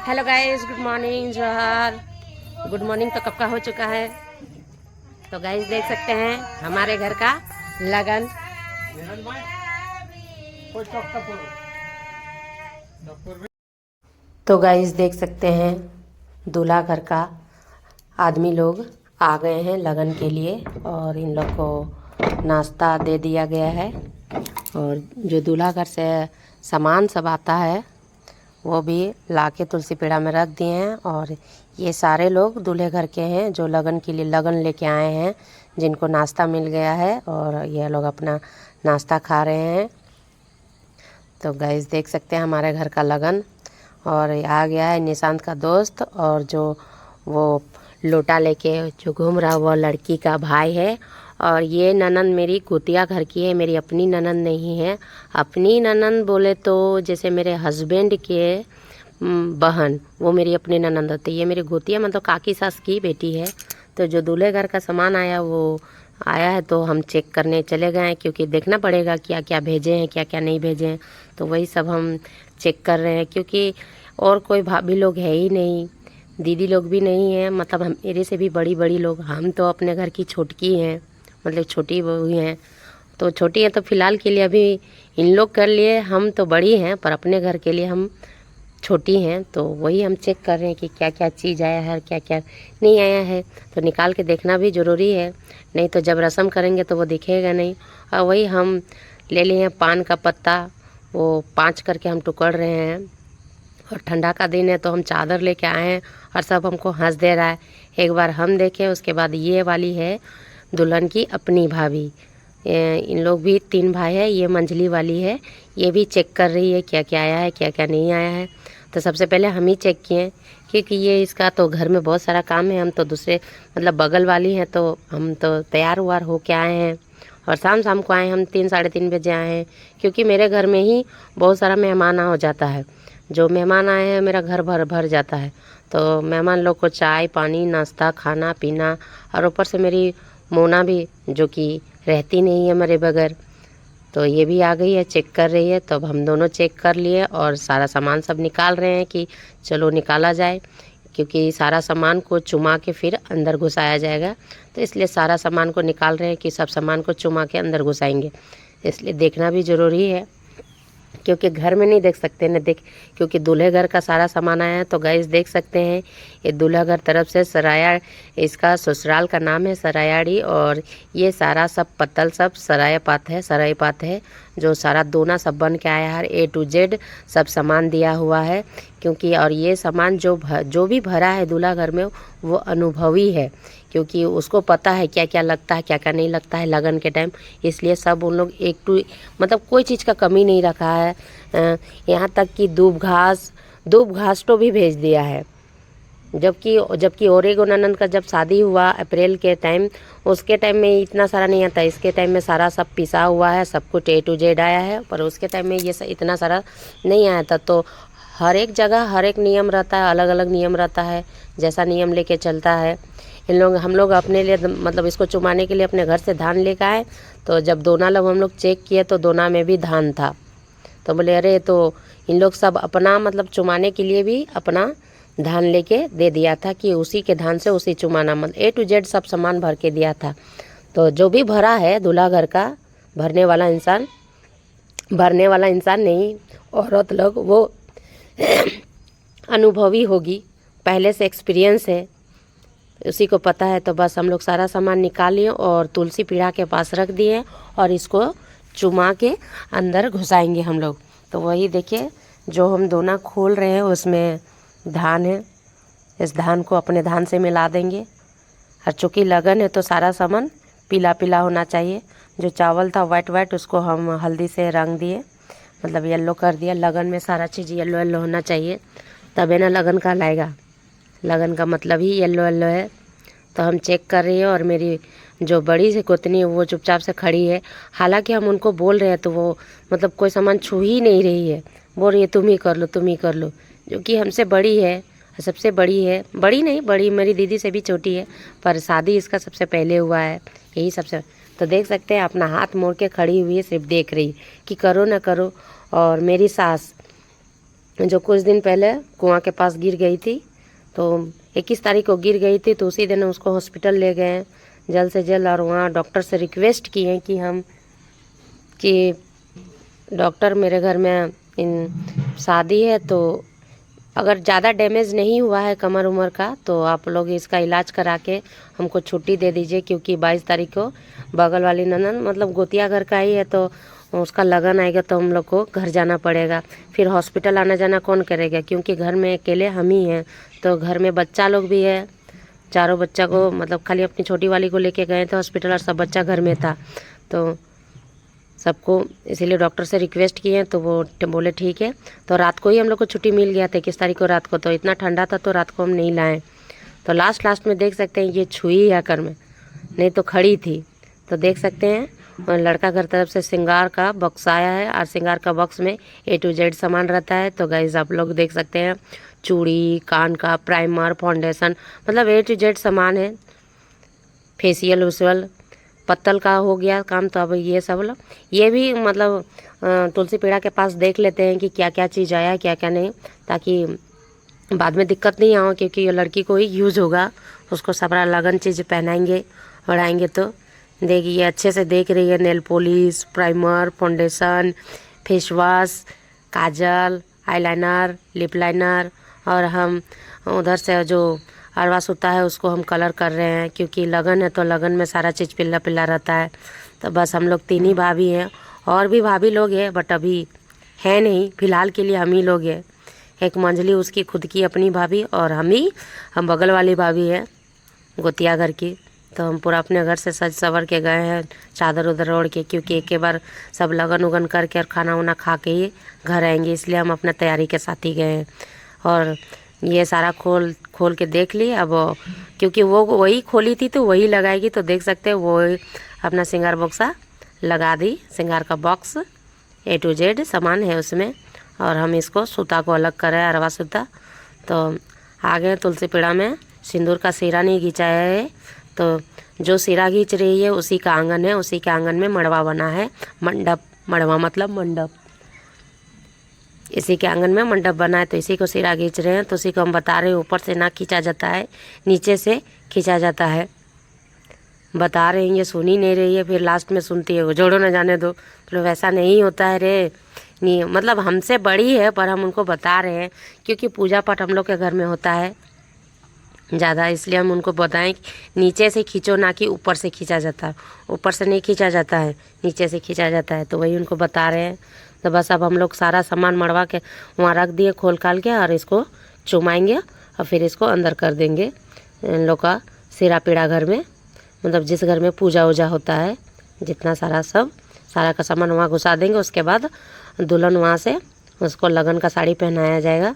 Hello guys, good morning जोहर। Good morning तो कब का हो चुका है। तो गाइस देख सकते हैं हमारे घर का लगन। तो गाइस देख सकते हैं दूल्हा घर का आदमी लोग आ गए हैं लगन के लिए और इन लोग को नाश्ता दे दिया गया है। और जो दूल्हा घर से सामान सब आता है वो भी लाके तुलसी पेड़ा में रख दिए हैं। और ये सारे लोग दूल्हे घर के हैं जो लगन के लिए लगन लेके आए हैं, जिनको नाश्ता मिल गया है और ये लोग अपना नाश्ता खा रहे हैं। तो गाइस देख सकते हैं हमारे घर का लगन। और आ गया है निशांत का दोस्त, और जो वो लोटा लेके जो घूम रहा वो लड़की का भाई है। और ये ननंद मेरी कुतिया घर की है, मेरी अपनी ननंद नहीं है। अपनी ननंद बोले तो जैसे मेरे हस्बैंड के बहन, वो मेरी अपनी ननंद होती है। ये मेरी गोतिया मतलब काकी सास की बेटी है। तो जो दूल्हे घर का सामान आया वो आया है तो हम चेक करने चले गए हैं, क्योंकि देखना पड़ेगा क्या क्या भेजे हैं क्या क्या नहीं भेजे हैं। तो वही सब हम चेक कर रहे हैं, क्योंकि और कोई भाभी लोग है ही नहीं, दीदी लोग भी नहीं है, मतलब हम मेरे से भी बड़ी बड़ी लोग। हम तो अपने घर की छोटकी हैं, मतलब छोटी बहू हैं। तो छोटी है तो फ़िलहाल के लिए अभी इन लोग कर लिए, हम तो बड़ी हैं पर अपने घर के लिए हम छोटी हैं। तो वही हम चेक कर रहे हैं कि क्या क्या चीज़ आया है क्या क्या नहीं आया है। तो निकाल के देखना भी ज़रूरी है, नहीं तो जब रस्म करेंगे तो वो दिखेगा नहीं। और वही हम ले लिए हैं पान का पत्ता, वो 5 करके हम टुकड़ रहे हैं। और ठंडा का दिन है तो हम चादर लेके आए हैं और सब हमको हंस दे रहा है। एक बार हम देखें, उसके बाद ये वाली है दुल्हन की अपनी भाभी। इन लोग भी 3 भाई है, ये मंझली वाली है, ये भी चेक कर रही है क्या क्या आया है क्या क्या नहीं आया है। तो सबसे पहले हम ही चेक किए, क्योंकि ये इसका तो घर में बहुत सारा काम है। हम तो दूसरे मतलब बगल वाली हैं, तो हम तो तैयार उवार हो के आए हैं। और शाम शाम को आए, हम 3 साढ़े 3 बजे आए हैं, क्योंकि मेरे घर में ही बहुत सारा मेहमान हो जाता है। जो मेहमान आए हैं मेरा घर भर भर जाता है। तो मेहमान लोग को चाय पानी नाश्ता खाना पीना, और ऊपर से मेरी मोना भी जो कि रहती नहीं है मेरे बगैर, तो ये भी आ गई है, चेक कर रही है। तो अब हम दोनों चेक कर लिए और सारा सामान सब निकाल रहे हैं कि चलो निकाला जाए, क्योंकि सारा सामान को चुमा के फिर अंदर घुसाया जाएगा। तो इसलिए सारा सामान को निकाल रहे हैं कि सब सामान को चुमा के अंदर घुसाएंगे, इसलिए देखना भी ज़रूरी है, क्योंकि घर में नहीं देख सकते न देख, क्योंकि दूल्हे घर का सारा सामान आया है। तो गाइस देख सकते हैं ये दूल्हा घर तरफ से सराया, इसका ससुराल का नाम है सरायाड़ी। और ये सारा सब पत्तल सब सराय पात है, जो सारा दोना सब बन के आया है। A to Z सब सामान दिया हुआ है, क्योंकि और ये सामान जो भी भरा है दूल्हा घर में वो अनुभवी है, क्योंकि उसको पता है क्या क्या लगता है क्या क्या नहीं लगता है लगन के टाइम। इसलिए सब उन लोग एक टू मतलब कोई चीज़ का कमी नहीं रखा है। यहाँ तक कि दूब घास तो भी भेज दिया है। जबकि और एगो ननंद का जब शादी हुआ अप्रैल के टाइम, उसके टाइम में इतना सारा नहीं आता। इसके टाइम में सारा सब पिसा हुआ है, सब कुछ A to Z आया है, पर उसके टाइम में ये इतना सारा नहीं आया था। तो हर एक जगह हर एक नियम रहता है, अलग अलग नियम रहता है, जैसा नियम लेके चलता है। हम लोग अपने लिए मतलब इसको चुमाने के लिए अपने घर से धान लेकर आए। तो जब दोना लोग हम लोग चेक किए तो दोना में भी धान था। तो बोले अरे, तो इन लोग सब अपना मतलब चुमाने के लिए भी अपना धान लेके दे दिया था, कि उसी के धान से उसी चुमाना, मतलब A to Z सब सामान भर के दिया था। तो जो भी भरा है दूल्हा घर का, भरने वाला इंसान नहीं, औरत लोग वो अनुभवी होगी, पहले से एक्सपीरियंस है, उसी को पता है। तो बस हम लोग सारा सामान निकाल लिए और तुलसी पीढ़ा के पास रख दिए, और इसको चुमा के अंदर घुसाएंगे हम लोग। तो वही देखिए जो हम दोना खोल रहे हैं उसमें धान है, इस धान को अपने धान से मिला देंगे। और चूँकि लगन है तो सारा सामान पीला पीला होना चाहिए। जो चावल था वाइट उसको हम हल्दी से रंग दिए, मतलब येलो कर दिया। लगन में सारा चीज़ येलो येलो होना चाहिए, तबे ना लगन कहलाएगा। लगन का मतलब ही येलो येलो है। तो हम चेक कर रही है, और मेरी जो बड़ी सी गोतनी है वो चुपचाप से खड़ी है। हालांकि हम उनको बोल रहे हैं तो वो मतलब कोई सामान छू ही नहीं रही है, बोल रही है तुम ही कर लो, जो कि हमसे बड़ी है, सबसे बड़ी है। बड़ी नहीं, बड़ी मेरी दीदी से भी छोटी है, पर शादी इसका सबसे पहले हुआ है, यही सबसे। तो देख सकते हैं अपना हाथ मोड़ के खड़ी हुई है, सिर्फ देख रही कि करो ना करो। और मेरी सास जो कुछ दिन पहले कुआं के पास गिर गई थी, तो 21 तारीख को गिर गई थी, तो उसी दिन उसको हॉस्पिटल ले गए जल्द से जल्द। और वहाँ डॉक्टर से रिक्वेस्ट किए कि डॉक्टर मेरे घर में शादी है, तो अगर ज़्यादा डैमेज नहीं हुआ है कमर उमर का तो आप लोग इसका इलाज करा के हमको छुट्टी दे दीजिए, क्योंकि 22 तारीख को बगल वाली ननद मतलब गोतिया घर का ही है, तो उसका लगन आएगा तो हम लोग को घर जाना पड़ेगा। फिर हॉस्पिटल आना जाना कौन करेगा, क्योंकि घर में अकेले हम ही हैं, तो घर में बच्चा लोग भी है। चारों बच्चा को मतलब खाली अपनी छोटी वाली को लेके गए थे हॉस्पिटल और सब बच्चा घर में था, तो सबको इसीलिए डॉक्टर से रिक्वेस्ट किए, तो वो बोले ठीक है। तो रात को ही हम लोग को छुट्टी मिल गया था 21 तारीख को रात को, तो इतना ठंडा था तो रात को हम नहीं लाए। तो लास्ट में देख सकते हैं ये छुई आकर में, नहीं तो खड़ी थी, तो देख सकते हैं। और लड़का घर तरफ से श्रृंगार का बॉक्स आया है, और श्रृंगार का बॉक्स में A to Z सामान रहता है। तो गाइस आप लोग देख सकते हैं, चूड़ी, कान का, प्राइमर, फाउंडेशन, मतलब A to Z सामान है। फेशियल उसियल पत्तल का हो गया काम, तो अब ये सब लोग ये भी मतलब तुलसी पीड़ा के पास देख लेते हैं कि क्या क्या चीज़ आया क्या क्या नहीं, ताकि बाद में दिक्कत नहीं आओ, क्योंकि ये लड़की को ही यूज़ होगा, उसको सबरा लगन चीज़ पहनाएंगे बढ़ाएंगे। तो देखिए ये अच्छे से देख रही है, nail polish, primer, foundation, face wash, kajal, eyeliner, lip liner, और हम उधर से जो अरवा सूता है उसको हम कलर कर रहे हैं, क्योंकि लगन है तो लगन में सारा चीज़ पिल्ला पिल्ला रहता है। तो बस हम लोग 3 ही भाभी हैं, और भी भाभी लोग हैं बट अभी है नहीं, फ़िलहाल के लिए हम ही लोग हैं। एक मंजली उसकी खुद की अपनी भाभी, और हम बगल वाली भाभी है गोतिया घर की। तो हम पूरा अपने घर से सज सवर के गए हैं, चादर उधर ओढ़ के, क्योंकि एक बार सब लगन उगन करके और खाना वाना खा के ही घर आएंगे, इसलिए हम अपने तैयारी के साथ ही गए हैं। और ये सारा खोल के देख लिए अब, क्योंकि वो वही खोली थी तो वही लगाएगी, तो देख सकते हैं वो अपना श्रृंगार बॉक्सा लगा दी। श्रृंगार का बॉक्स A to Z सामान है उसमें, और हम इसको सूता को अलग कर रहे हैं, अरवा सूता। तो आगे तुलसी पीड़ा में सिंदूर का सिरा नहीं खींचाया है, तो जो सिरा खींच रही है उसी का आंगन है, उसी के आंगन में मड़वा बना है, मंडप, मड़वा मतलब मंडप, इसी के आंगन में मंडप बना है, तो इसी को सिरा खींच रहे हैं। तो उसी को हम बता रहे हैं, ऊपर से ना खींचा जाता है, नीचे से खींचा जाता है, बता रहे हैं। ये सुन ही नहीं रही है, फिर लास्ट में सुनती है, वो जोड़ो ना जाने दो, तो वैसा नहीं होता है रे, नहीं मतलब हमसे बड़ी है पर हम उनको बता रहे हैं, क्योंकि पूजा पाठ हम लोग के घर में होता है ज़्यादा, इसलिए हम उनको बताएं कि नीचे से खींचो, ना कि ऊपर से खींचा जाता है। ऊपर से नहीं खींचा जाता है, नीचे से खींचा जाता है, तो वही उनको बता रहे हैं। तो बस अब हम लोग सारा सामान मड़वा के वहाँ रख दिए खोल खाल के, और इसको चुमाएंगे और फिर इसको अंदर कर देंगे इन लोग का सिरा पीड़ा घर में, मतलब जिस घर में पूजा वूजा होता है, जितना सारा का सामान वहाँ घुसा देंगे। उसके बाद दुल्हन वहाँ से उसको लगन का साड़ी पहनाया जाएगा।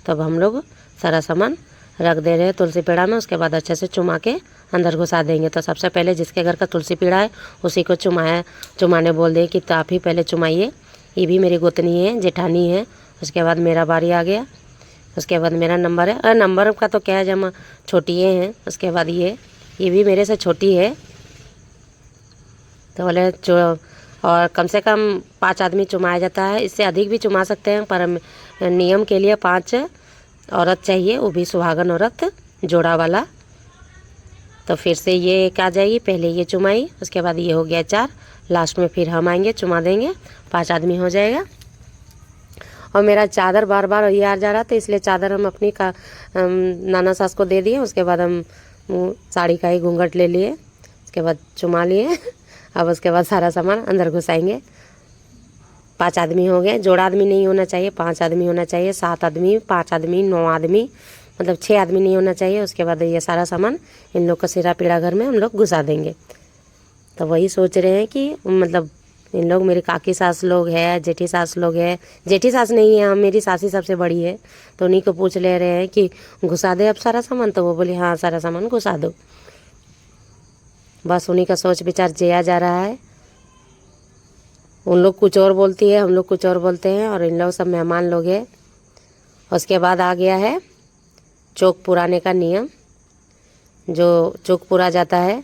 तब हम लोग सारा सामान रख दे रहे हैं तुलसी पीड़ा में, उसके बाद अच्छे से चुमा के अंदर घुसा देंगे। तो सबसे पहले जिसके घर का तुलसी पीड़ा है उसी को चुमाने बोल दें कि तो आप ही पहले चुमाइए, ये भी मेरी गोतनी है, जेठानी है। उसके बाद मेरा बारी आ गया, उसके बाद मेरा नंबर है, और नंबर का तो क्या है, जब छोटी हैं। उसके बाद ये भी मेरे से छोटी है, तो बोले और कम से कम 5 आदमी चुमाया जाता है, इससे अधिक भी चुमा सकते हैं, पर नियम के लिए 5 औरत चाहिए, वो भी सुहागन औरत जोड़ा वाला। तो फिर से ये एक आ जाएगी, पहले ये चुमाई, उसके बाद ये हो गया 4, लास्ट में फिर हम आएंगे चुमा देंगे, 5 आदमी हो जाएगा। और मेरा चादर बार बार ये आ जा रहा था, इसलिए चादर हम अपनी का नाना सास को दे दिए। उसके बाद हम साड़ी का ही घूंघट ले लिए, उसके बाद चुमा लिए। अब उसके बाद सारा सामान अंदर घुसाएंगे। 5 आदमी हो गए, जोड़ा आदमी नहीं होना चाहिए, 5 आदमी होना चाहिए, 7 आदमी, 5 आदमी, 9 आदमी, मतलब 6 आदमी नहीं होना चाहिए। उसके बाद ये सारा सामान इन लोग का सिरा पीड़ा घर में हम लोग घुसा देंगे। तो वही सोच रहे हैं कि मतलब इन लोग मेरी काकी सास लोग है, जेठी सास लोग है, जेठी सास नहीं है, हम मेरी सासी सबसे बड़ी है, तो उन्हीं को पूछ ले रहे हैं कि घुसा दे अब सारा सामान। तो वो बोली हाँ सारा सामान घुसा दो। बस उन्हीं का सोच विचार जिया जा रहा है। उन लोग कुछ और बोलती है, हम लोग कुछ और बोलते हैं, और इन लोग सब मेहमान लोग हैं। उसके बाद आ गया है चौक पुराने का नियम। जो चौक पुरा जाता है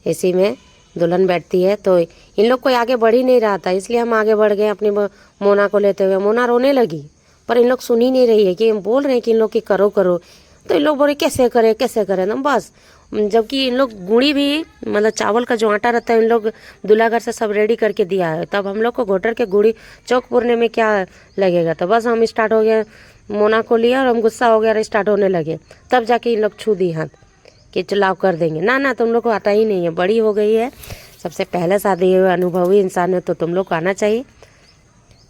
इसी में दुल्हन बैठती है। तो इन लोग कोई आगे बढ़ ही नहीं रहा था, इसलिए हम आगे बढ़ गए अपनी मोना को लेते हुए। मोना रोने लगी, पर इन लोग सुन ही नहीं रही है कि हम बोल रहे हैं कि इन लोग की करो करो, तो इन लोग बोले कैसे करें ना बस। जबकि इन लोग गुड़ी भी मतलब चावल का जो आटा रहता है इन लोग दूल्हा घर से सब रेडी करके दिया है, तब हम लोग को घोटर के गुड़ी चौक पूरने में क्या लगेगा। तो बस हम स्टार्ट हो गया, मोना को लिया और हम गुस्सा हो गया, स्टार्ट होने लगे, तब जाके इन लोग छू दी हाथ कि चलाओ कर देंगे। ना तुम लोग को आता ही नहीं है, बड़ी हो गई है, सबसे पहले शादी हुए अनुभवी इंसान है, तो तुम लोग को आना चाहिए।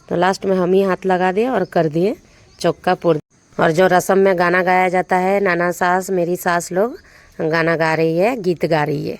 तो लास्ट में हम ही हाथ लगा दिए और कर दिए चौका पुर। और जो रस्म में गाना गाया जाता है, नाना सास मेरी सास लोग गाना गा रही है, गीत गा रही है।